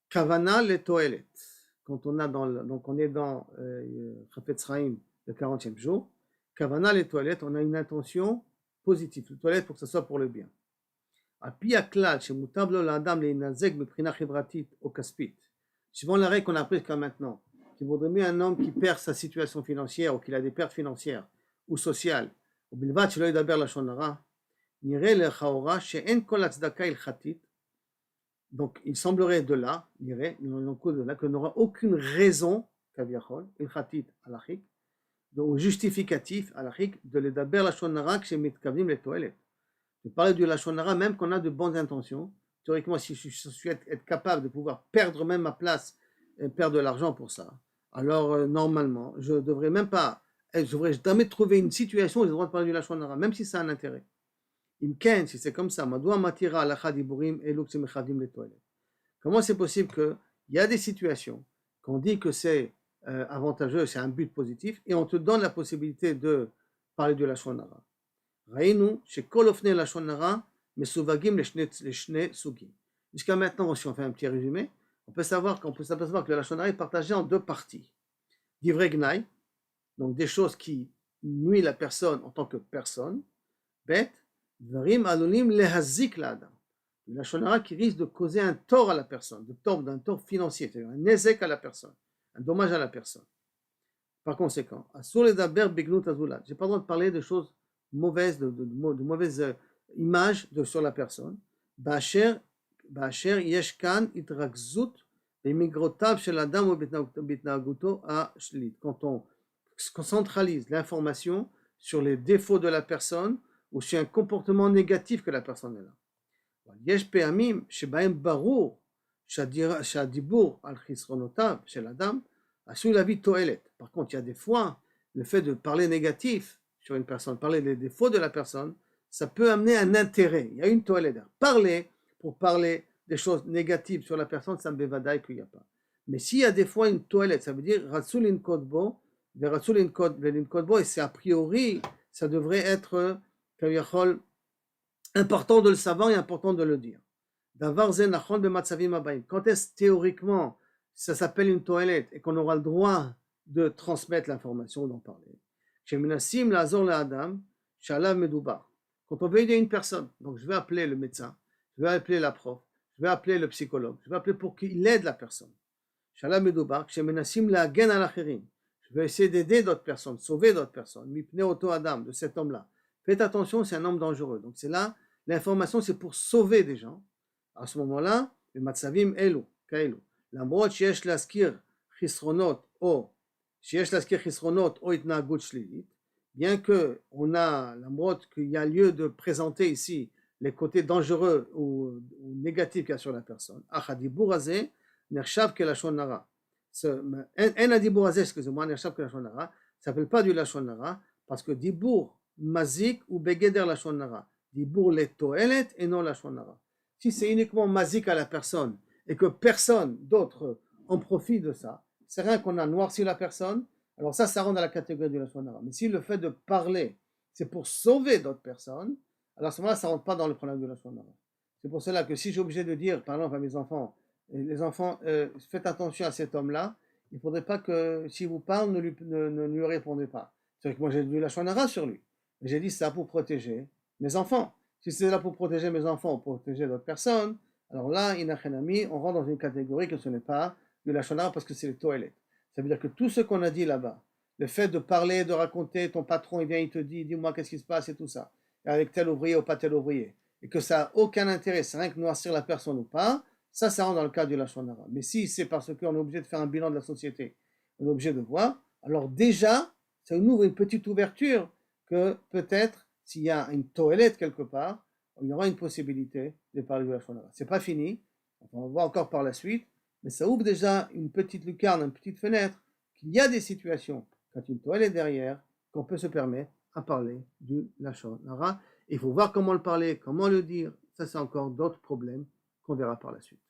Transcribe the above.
Kavana les toilettes. Quand on a donc on est dans Chafetz Chaim, le 40e jour, Kavana les toilettes, on a une intention positive. Les toilettes, pour que ce soit pour le bien. על פי הכלל שמוטב לו לאדם להינזק מבחינה חברתית או כספית, suivant la règle qu'on a apprise jusqu'à maintenant, qu'il vaudrait mieux un homme qui perd sa situation financière ou qu'il a des pertes financières ou sociales, ובלבד שלא ידבר לשון הרע, נראה לכאורה שאין כל הצדקה הלכתית, donc il semblerait de là, que n'aura aucune raison, כביכול, הלכתית, הלכית, ou justificatif, הלכית, de לדבר לשון הרע כשמתכוונים לתועלת. De parler du Lachon Hara, même qu'on a de bonnes intentions. Théoriquement, si je souhaite être capable de pouvoir perdre même ma place et perdre de l'argent pour ça, alors normalement, je ne devrais même pas, je devrais jamais trouver une situation où j'ai le droit de parler du Lachon Hara, même si ça a un intérêt. Imken, si c'est comme ça, comment c'est possible qu'il y a des situations qu'on dit que c'est avantageux, c'est un but positif, et on te donne la possibilité de parler du Lachon Hara. ראינו שכל אופני לשון הרע מסווגים לשני סוגים. Jusqu'à maintenant, si on fait un petit résumé, on peut s'apercevoir que le לשון הרע est partagé en deux parties. דברי גנאי, donc des choses qui nuisent la personne en tant que personne. ב' דברים עלולים להזיק לאדם. Le לשון הרע qui risque de causer un tort à la personne, d'un tort financier, c'est-à-dire un nezek à la personne, un dommage à la personne. Par conséquent, אסור לדבר בגנות הזולת. J'ai pas le droit de parler de choses mauvaise, de mauvaise image sur la personne. באשר יש כאן התרכזות במגרותיו של אדם ובהתנהגותו השלילית. Quand on centralise l'information sur les défauts de la personne ou sur un comportement négatif que la personne a là. יש פעמים שבהם ברור שהדיבור על חסרונותיו של אדם עשוי להביא תועלת. Par contre, il y a des fois, le fait de parler négatif sur une personne, parler des défauts de la personne, ça peut amener un intérêt. Il y a une toilette. Parler pour parler des choses négatives sur la personne, ça me bévadaille qu'il n'y a pas. Mais s'il y a des fois une toilette, ça veut dire Ratsulin Kodbo, et c'est a priori, ça devrait être important de le savoir et important de le dire. Quand est-ce théoriquement ça s'appelle une toilette et qu'on aura le droit de transmettre l'information, d'en parler? כשמנסים לעזור לאדם שעליו מדובר. Quand on veut aider une personne, donc je vais appeler le médecin, je vais appeler la prof, je vais appeler le psychologue, je vais appeler pour qu'il aide la personne. שעליו מדובר, כשמנסים להגן על אחרים, je vais essayer d'aider d'autres personnes, sauver d'autres personnes, מפני אותו אדם, de cet homme-là. Faites attention, c'est un homme dangereux. Donc c'est là, l'information c'est pour sauver des gens. À ce moment-là, במצבים אלו, כאלו, למרות שיש להזכיר חסרונות או שיש להזכיר חסרונות או התנהגות שלילית, bien que on a למרות qu'il y a lieu de présenter ici les côtés dangereux ou négatifs qu'il y a sur la personne, אך הדיבור הזה נחשב כלשון הרע. אין הדיבור הזה, excusez-moi, נחשב כלשון הרע, ça s'appelle pas du לשון הרע, parce que דיבור מזיק הוא בגדר לשון הרע. דיבור לתועלת אינו לשון הרע. Si c'est uniquement mazik à la personne et que personne d'autre en profite de ça, c'est rien qu'on a noirci la personne, alors ça rentre dans la catégorie du lashon hara. Mais si le fait de parler, c'est pour sauver d'autres personnes, alors à ce moment-là, ça rentre pas dans le problème du lashon hara. C'est pour cela que si j'ai obligé de dire, par exemple à mes enfants, les enfants, faites attention à cet homme-là, il ne faudrait pas que, si vous parlez, ne lui répondez pas. C'est vrai que moi j'ai du lashon hara sur lui, mais j'ai dit ça pour protéger mes enfants. Si c'est là pour protéger mes enfants ou pour protéger d'autres personnes, alors là, inachenami, on rentre dans une catégorie que ce n'est pas du lashon hara parce que c'est les toilettes. Ça veut dire que tout ce qu'on a dit là-bas, le fait de parler, de raconter, ton patron il vient, il te dit, dis-moi qu'est-ce qui se passe et tout ça, avec tel ouvrier ou pas tel ouvrier, et que ça n'a aucun intérêt, c'est rien que noircir la personne ou pas, ça rentre dans le cadre du lashon hara. Mais si c'est parce qu'on est obligé de faire un bilan de la société, on est obligé de voir, alors déjà, ça nous ouvre une petite ouverture que peut-être, s'il y a une toilette quelque part, il y aura une possibilité de parler du lashon hara. C'est pas fini, on va voir encore par la suite, mais ça ouvre déjà une petite lucarne, une petite fenêtre, qu'il y a des situations, quand une toilette est derrière, qu'on peut se permettre à parler du lashon hara. Il faut voir comment le parler, comment le dire, ça c'est encore d'autres problèmes qu'on verra par la suite.